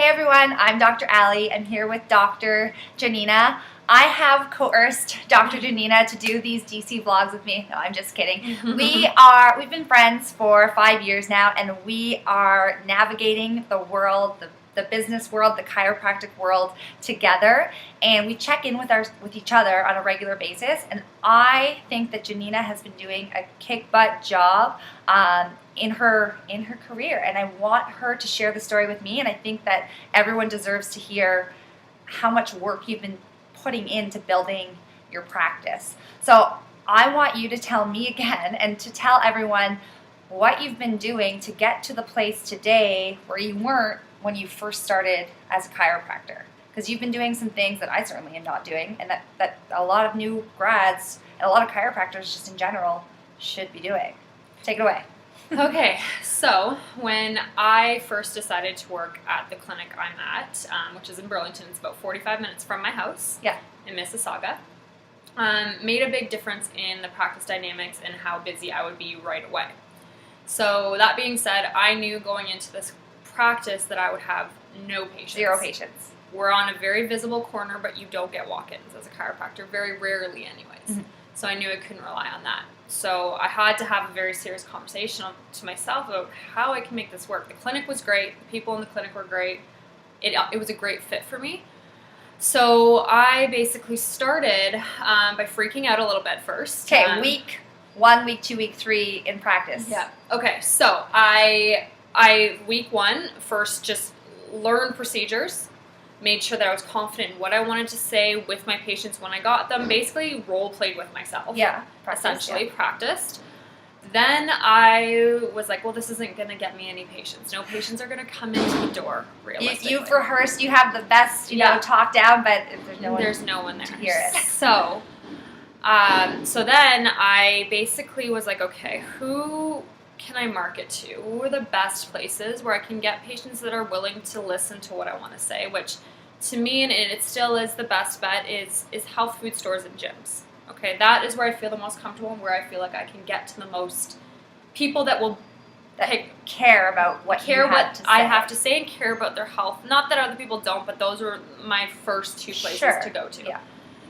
Hey everyone, I'm Dr. Ali. I'm here with Dr. Janina. I have coerced Dr. Janina to do these DC vlogs with me. No, I'm just kidding. We've been friends for 5 years now, and we are navigating the world, the business world, the chiropractic world together, and we check in with each other on a regular basis. And I think that Janina has been doing a kick butt job in her career, and I want her to share the story with me. And I think that everyone deserves to hear how much work you've been putting into building your practice. So I want you to tell me again and to tell everyone what you've been doing to get to the place today where you weren't when you first started as a chiropractor. Because you've been doing some things that I certainly am not doing, and that a lot of new grads and a lot of chiropractors just in general should be doing. Take it away. Okay, so when I first decided to work at the clinic I'm at, which is in Burlington, it's about 45 minutes from my house in Mississauga, made a big difference in the practice dynamics and how busy I would be right away. So that being said, I knew going into this practice that I would have no patients. Zero patients. We're on a very visible corner, but you don't get walk-ins as a chiropractor, very rarely anyways. Mm-hmm. So I knew I couldn't rely on that. So I had to have a very serious conversation to myself about how I can make this work. The clinic was great. The people in the clinic were great. It was a great fit for me. So I basically started by freaking out a little bit first. Okay, week 1, week 2, week 3 in practice. Yeah. Okay, so I week 1 first just learned procedures. Made sure that I was confident in what I wanted to say with my patients when I got them. Basically, role-played with myself. Yeah. Practiced. Then I was like, well, this isn't going to get me any patients. No patients are going to come into the door, realistically. You've rehearsed. You have the best, talk down, but there's no one there to hear it. So then I basically was like, okay, who can I market to? Who are the best places where I can get patients that are willing to listen to what I want to say, which to me, and it still is the best bet, is health food stores and gyms. Okay, that is where I feel the most comfortable and where I feel like I can get to the most people that will care about what I have to say and care about their health. Not that other people don't, but those were my first 2 places to go to. Yeah.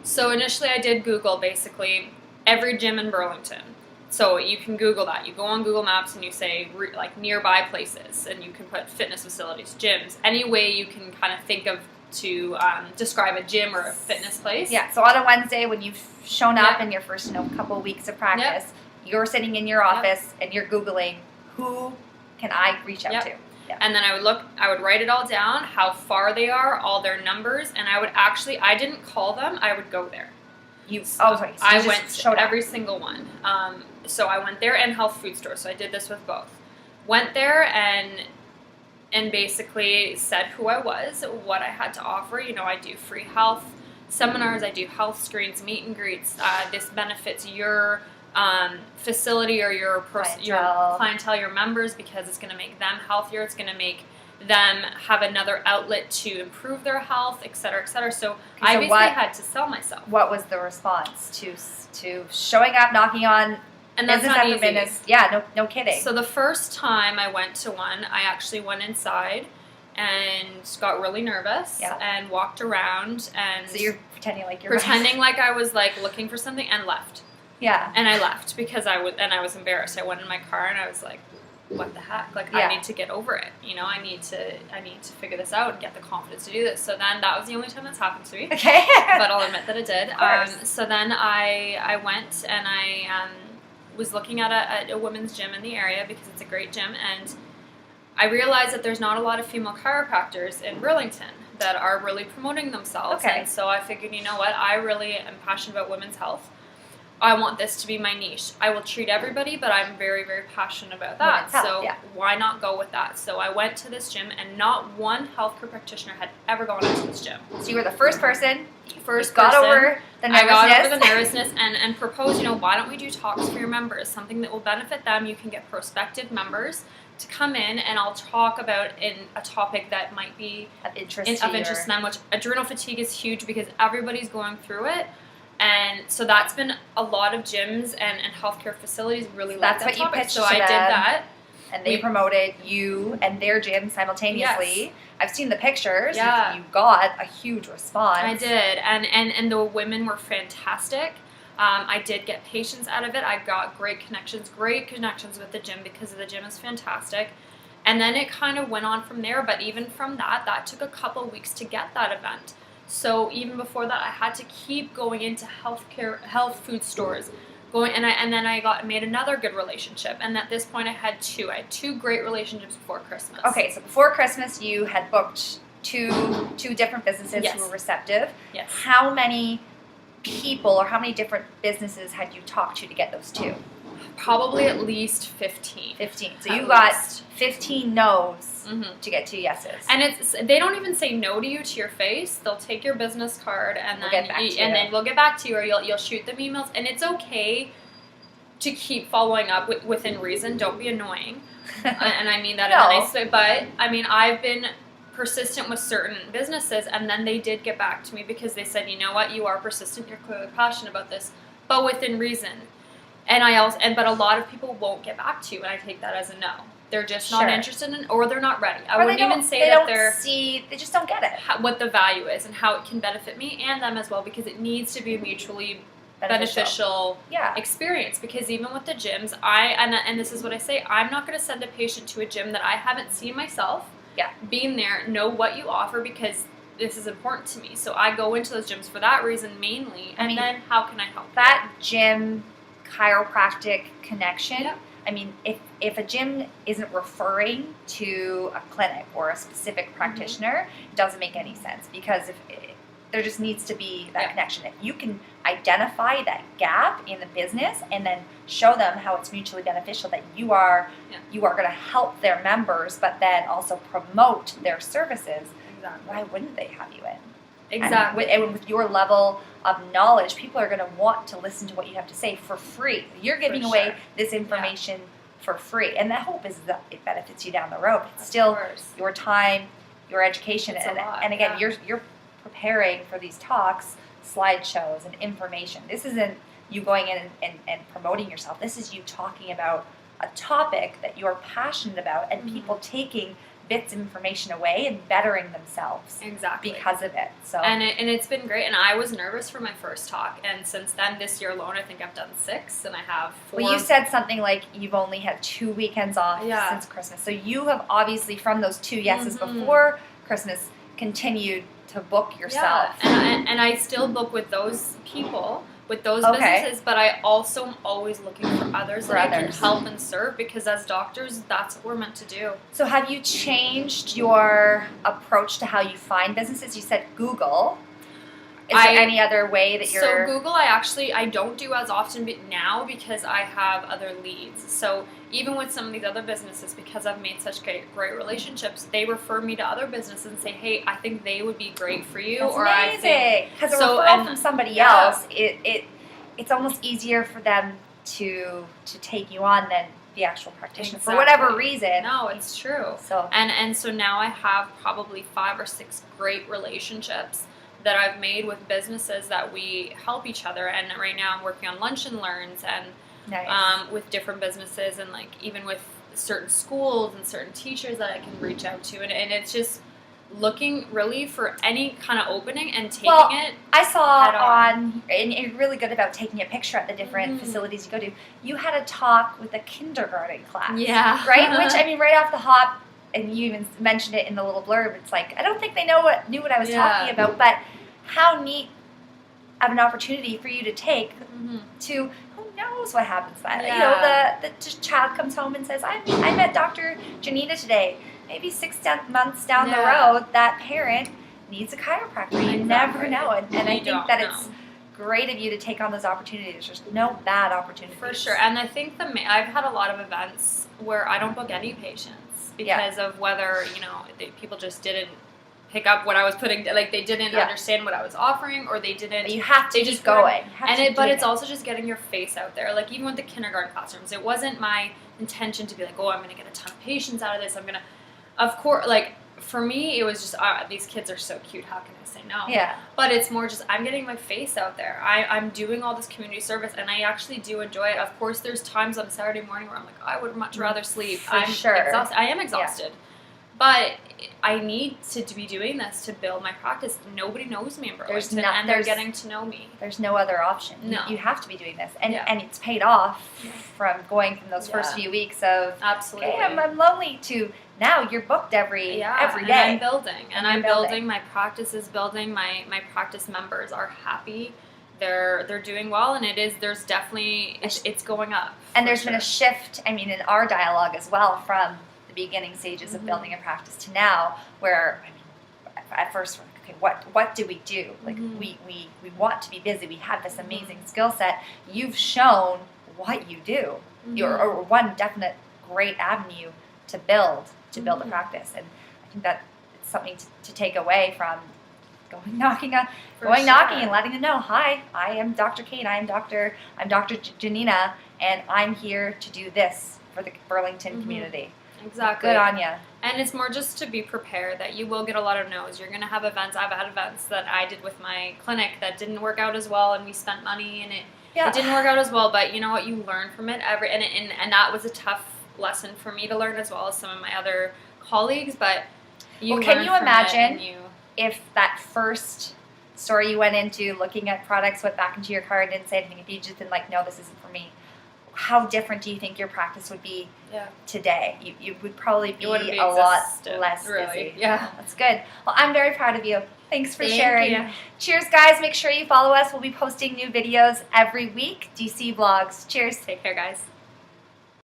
So initially I did Google basically every gym in Burlington. So you can Google that. You go on Google Maps and you say like nearby places, and you can put fitness facilities, gyms, any way you can kind of think of to describe a gym or a fitness place. Yeah, so on a Wednesday when you've shown up in your first couple of weeks of practice, you're sitting in your office and you're Googling, who can I reach out to? Yeah. And then I would write it all down, how far they are, all their numbers, and I didn't call them, I would go there. I went to every single one. So I went there and health food stores, so I did this with both. Went there and basically said who I was, what I had to offer. I do free health seminars, I do health screens, meet and greets. This benefits your facility or your clientele, your members, because it's going to make them healthier. It's going to make them have another outlet to improve their health, et cetera, et cetera. So I basically had to sell myself. What was the response to showing up, knocking on? And that's not easy. Yeah, no kidding. So the first time I went to one, I actually went inside and got really nervous and walked around. And so you're pretending like I was like looking for something and left. Yeah. And I left because I was embarrassed. I went in my car and I was like, what the heck? Like, I need to get over it. I need to figure this out and get the confidence to do this. So then that was the only time that's happened to me. Okay. But I'll admit that it did. So then I went and I was looking at a women's gym in the area because it's a great gym, and I realized that there's not a lot of female chiropractors in Burlington that are really promoting themselves. Okay. And so I figured, you know what? I really am passionate about women's health. I want this to be my niche. I will treat everybody, but I'm very, very passionate about that. So why not go with that? So I went to this gym, and not one healthcare practitioner had ever gone into this gym. So you were the first person. Got over the nervousness. I got over the nervousness and proposed, why don't we do talks for your members? Something that will benefit them. You can get prospective members to come in, and I'll talk about a topic that might be of interest to them, which adrenal fatigue is huge because everybody's going through it. And so that's been a lot of gyms and healthcare facilities really like that topic. So I did that. And they promoted you and their gym simultaneously. Yes. I've seen the pictures. Yeah. You got a huge response. I did. And the women were fantastic. I did get patients out of it. I got great connections with the gym because the gym is fantastic. And then it kind of went on from there. But even from that took a couple weeks to get that event. So even before that, I had to keep going into health food stores, and then I made another good relationship. And at this point, I had two great relationships before Christmas. Okay, so before Christmas, you had booked two different businesses who were receptive. Yes. How many people or how many different businesses had you talked to get those two? Probably at least 15. 15. So you got 15 no's to get 2 yeses. And they don't even say no to you to your face. They'll take your business card and then we'll get back to you, or you'll shoot them emails. And it's okay to keep following up within reason. Don't be annoying. And I mean that in a nice way. But I mean, I've been persistent with certain businesses, and then they did get back to me because they said, you know what, you are persistent. You're clearly passionate about this, but within reason. But a lot of people won't get back to you, and I take that as a no. They're just not interested in, or they're not ready. I wouldn't even say that they just don't get it. What the value is and how it can benefit me and them as well, because it needs to be a mutually beneficial experience. Because even with the gyms, and this is what I say, I'm not going to send a patient to a gym that I haven't seen myself. Yeah. Being there, know what you offer, because this is important to me. So I go into those gyms for that reason mainly, and then how can I help that gym chiropractic connection? Yeah. I mean, if a gym isn't referring to a clinic or a specific practitioner, it doesn't make any sense, because there just needs to be that connection. If you can identify that gap in the business and then show them how it's mutually beneficial, that you are going to help their members, but then also promote their services, why wouldn't they have you in? Exactly. And with your level of knowledge, people are going to want to listen to what you have to say for free. You're giving away this information for free. And the hope is that it benefits you down the road. It's still your time, your education. And again, you're preparing for these talks, slideshows, and information. This isn't you going in and promoting yourself. This is you talking about a topic that you're passionate about, and people taking bits of information away and bettering themselves because of it. So and it's been great. And I was nervous for my first talk, and since then, this year alone, I think I've done 6, and I have 4. Well, you said something like you've only had 2 weekends off since Christmas, so you have obviously, from those 2 yeses before Christmas, continued to book yourself. And I still book with those people, with those businesses, but I also am always looking for others that I can help and serve, because as doctors, that's what we're meant to do. So have you changed your approach to how you find businesses? You said Google. Is there any other way that you're... So Google, I don't do as often now, because I have other leads. So even with some of these other businesses, because I've made such great relationships, they refer me to other businesses and say, hey, I think they would be great for you. That's amazing. Because a referral from somebody else, it's almost easier for them to take you on than the actual practitioner for whatever reason. No, it's true. So and so now I have probably 5 or 6 great relationships that I've made with businesses that we help each other. And right now I'm working on lunch and learns, and with different businesses, and like even with certain schools and certain teachers that I can reach out to, and it's just looking really for any kind of opening and taking it. I saw and you're really good about taking a picture at the different facilities you go to. You had a talk with a kindergarten class, right? Which, I mean, right off the hop, and you even mentioned it in the little blurb, it's like, I don't think they knew what I was talking about, but how neat of an opportunity for you to take to, who knows what happens then. You know, the child comes home and says, I met Dr. Janina today. Maybe 6 months down the road, that parent needs a chiropractor. You never know. And I think that it's great of you to take on those opportunities. There's no bad opportunities. For sure. And I think I've had a lot of events where I don't book any patients because of whether, people just didn't pick up what I was putting, like they didn't understand what I was offering, or they didn't. But you have to keep going. But it's also just getting your face out there. Like even with the kindergarten classrooms, it wasn't my intention to be like, oh, I'm going to get a ton of patients out of this. Of course, like for me, it was just, these kids are so cute. How can I say no? Yeah. But it's more just, I'm getting my face out there. I'm doing all this community service, and I actually do enjoy it. Of course, there's times on Saturday morning where I'm like, I would much rather sleep. I'm exhausted. I am exhausted. Yeah. But I need to be doing this to build my practice. Nobody knows me in Burlington, and they're getting to know me. There's no other option. No. You have to be doing this. And it's paid off from going from those first few weeks of, absolutely. Okay, I'm lonely, to now you're booked every day. And I'm building. And I'm building. My practice is building. My practice members are happy. They're doing well, and there's definitely, it's going up. And there's been a shift, I mean, in our dialogue as well, from the beginning stages of building a practice to now, where, I mean, at first we're like, okay, what do we do? Like, we want to be busy. We have this amazing skill set. You've shown what you do. You're one definite great avenue to build a practice, and I think that it's something to take away from going knocking and letting them know, hi, I am Dr. Kate. I'm Dr. Janina, and I'm here to do this for the Burlington community. Exactly. Good on you. And it's more just to be prepared that you will get a lot of no's. You're going to have events. I've had events that I did with my clinic that didn't work out as well, and we spent money, and it didn't work out as well. But you know what? You learn from it. And that was a tough lesson for me to learn, as well as some of my other colleagues. But can you imagine if that first store you went into looking at products went back into your car and didn't say anything? If you just been like, no, this isn't for me. How different do you think your practice would be today? You would probably be a lot less busy. Yeah. That's good. Well, I'm very proud of you. Thanks for sharing. You. Cheers, guys. Make sure you follow us. We'll be posting new videos every week. DC Vlogs. Cheers. Take care, guys.